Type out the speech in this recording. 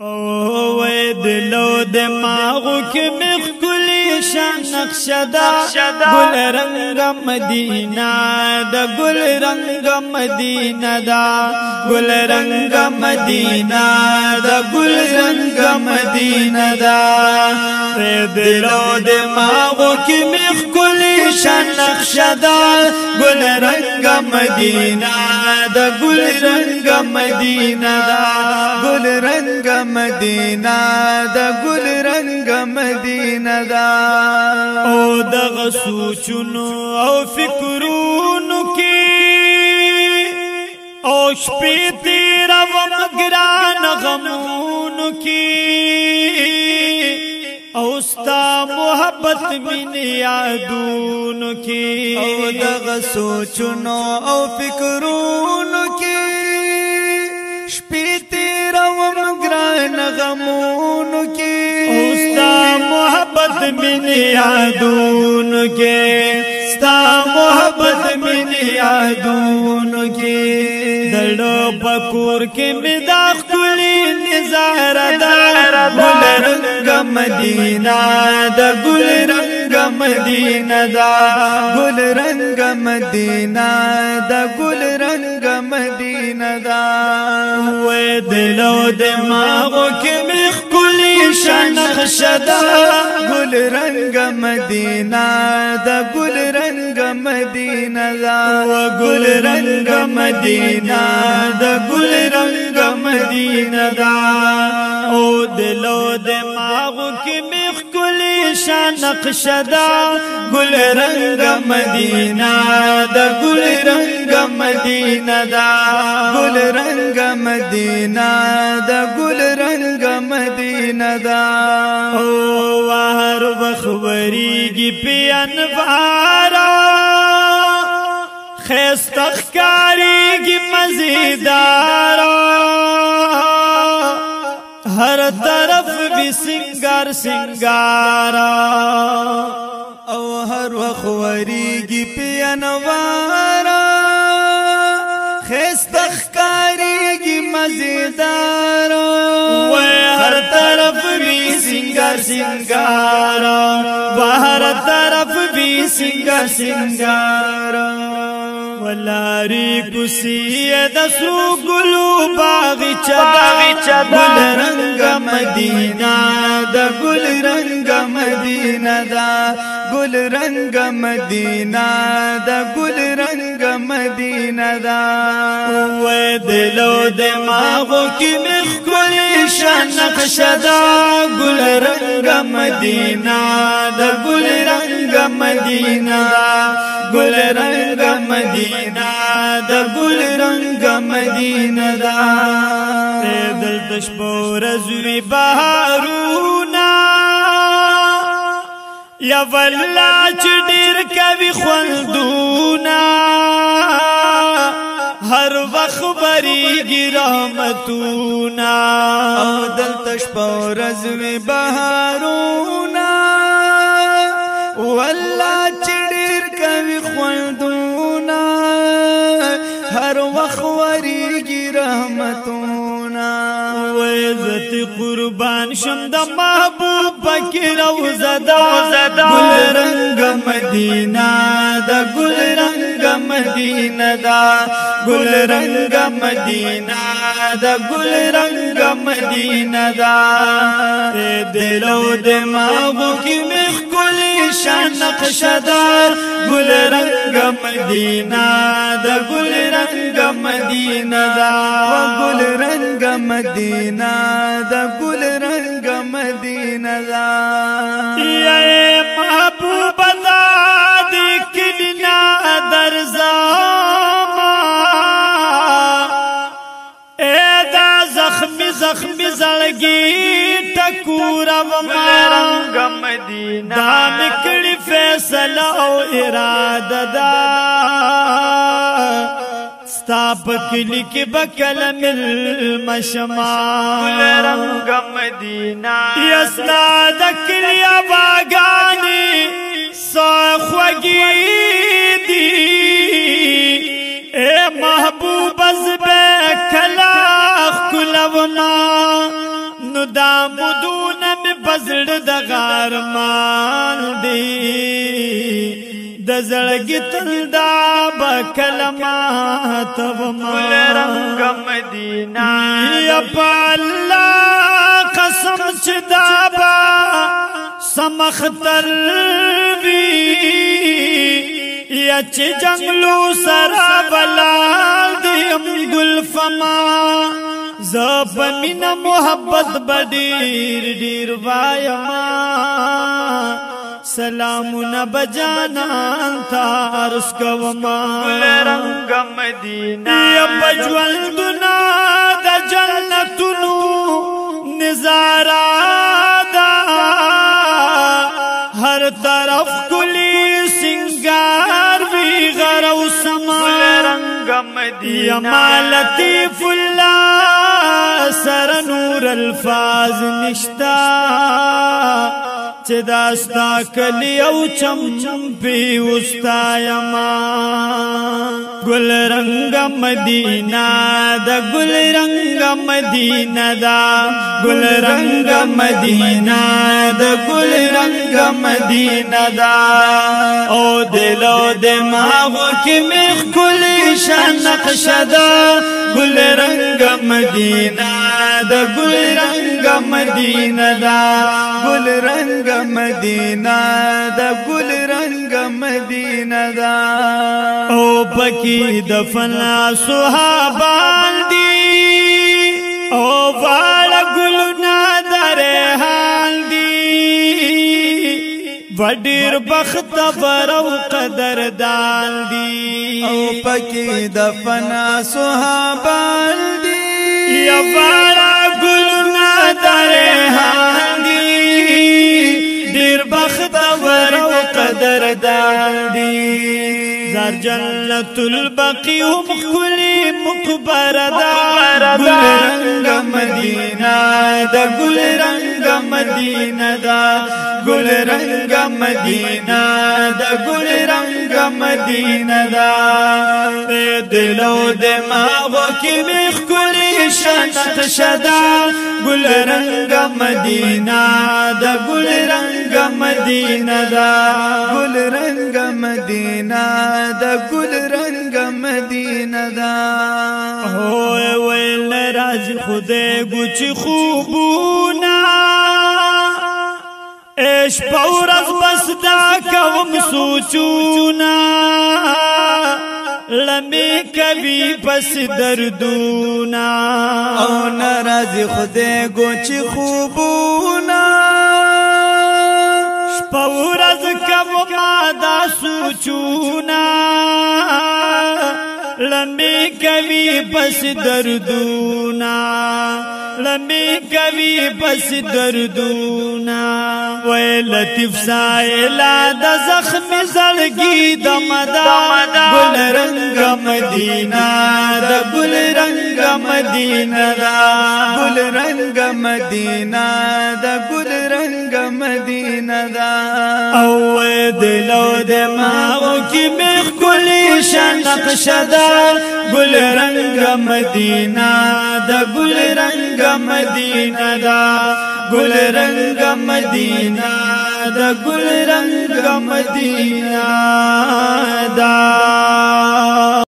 اوه دلو دماغو کې مخ کلی شان نقشدا گل رنگ مدینہ دا گل رنگ مدینہ دا گل رنگ مدینہ دا گل رنگ مدینہ دا دلو دماغو کې مخ کلی شان نقشدا گل رنگ مدینہ دا گل رنگ مدینہ دا گل رنگ مدینہ دا گل رنگ مدینہ دا او دغه سوچونو او فکرونو کی او شپې تیروم ګران غمونو کی او ستا محبت من یادونو کی او دغه سوچونو او فکرونو کی شپې تیروم ګران غمونو کی او ستا محبت من یادونو کی ستا محبت من یادونو کی دړو پکور کې مدا خولي نظاره دا گل رنگ مدینہ دا گل رنگ مدینہ دا گل رنگ مدینہ دا گل رنگ مدینہ دا وے دلو دماغو کې مخ کلی شان نقشدا گل رنگ مدینہ دا گل رنگ مدینہ دا گل رنگ مدینہ دا گل رنگ مدینہ دا او دلو دماغو کې مخ کلی شان نقشدا گل رنگ مدینہ دا گل رنگ مدینہ دا گل رنگ مدینہ دا گل رنگ مدینہ دا او هر بخبریږي په انوارا خسته ښکاریږي مزیدارا ہر طرف بھی سنگار سنگارا او ہر وقت وریگی پی انوارا خیست اخکاریگی مزیدارا ہر طرف بھی سنگار سنگارا ہر طرف بھی سنگار سنگارا ولاری کسی دسو گلو باغچہ گل رنگ مدینہ دا گل رنگ مدینہ دا گل رنگ مدینہ دا گل رنگ مدینہ دا وے دلو دماغو کی مخ کلی شان نقشدا گل رنگ مدینہ دا گل رنگ مدینہ دا گل رنگ مدینہ دا گل رنگ مدینہ دا دل تشبو رزوی بہارونا یا واللہ چڈیر کبھی خوندونا ہر وقت بریگی رحمتونا دل تشبو رزوی بہارونا واللہ چڈیر کبھی خوندونا ہر وقت وریگی رحمتونا وعزت قربان شم دا محبوب پکی روزہ دا گل رنگ مدینہ دا گل رنگ مدینہ دا گل رنگ مدینہ دا گل رنگ مدینہ دا دلو دماغو کی مخ کلی شان نقشدا گل رنگ مدینہ دا گل رنگ مدینہ دا گل رنگ مدینہ دا گل رنگ مدینہ دا اے محبوب داد کلنا در زاما اے دا زخمی زخمی زلگی ٹکورا وما رنگ مدینہ دا نکڑی فیصلہ او ارادہ دا ستا پکلی کی بکل مل مشما گل رنگ مدینہ یستا دکلی باگانی سوخوگی دی اے محبوب از بے کلاخ کلونا دا مدونه می بزړ د غارمان دی د زړګي تل دا بکلمات وما رنگ مدینہ یا الله قسم چې دا با سمختر وی یا چې جنگلو سرا بلال دیم گل فما زب مینا محبت بدیر دیر وایما سلامنا بجانان تارس کوما رنگ مدینہ یا بجولدنا دا جنتونو نظارہ دا ہر طرف کلی سنگار وی غرو سما رنگ مدینہ یا ما لطیف اللہ سر نور الفاظ نشتا چه داستا کلی او چمپی وستا یما گل رنگ مدینہ دا گل رنگ مدینہ دا گل رنگ مدینہ دا گل رنگ مدینہ دا او دلو دماغو کی میخ کلی شنق شدا گل رنگ مدینہ دا گل رنگ مدینہ دا گل رنگ مدینہ دا گل رنگ مدینہ دا او پکی دفنا صحابان دی او واړ ګلنا درحال دی وډیر بخت برو قدردان دی او پکی دفنا صحابان دی یا واړ ګلنا درحال دی ډیر بخت برو قدردان دی زار جنت البقی مخلی مقبردا گل رنگ مدینہ دا گل رنگ مدینہ دا گل رنگ مدینہ دا گل رنگ مدینہ دا دلو دماغو کی میخ کلی شنق شدا گل رنگ مدینہ دا گل رنگ مدینہ دا گل رنگ مدینہ دا گل رنگ مدینہ دا ہوئے ویل راز خودے گچ خوبونا ایش پورز بس دا کوم سوچونا لمی کبھی پس دردونا او ناراض خودے گچ خوبونا پورز کوم دا سوچونا لمی کبھی پس دردونا لمی کبھی پس دردونا وی لطف سائلہ دا زخم زلگی دا مدا گل رنگ مدینہ دا گل رنگ مدینہ دا گل رنگ مدینہ دا گل رنگ مدینہ دا او دلو دماغو کی میخ کلی شنق شدا گل رنگ مدینہ دا گل رنگ مدینہ دا گل رنگ مدینہ دا گل رنگ مدینہ دا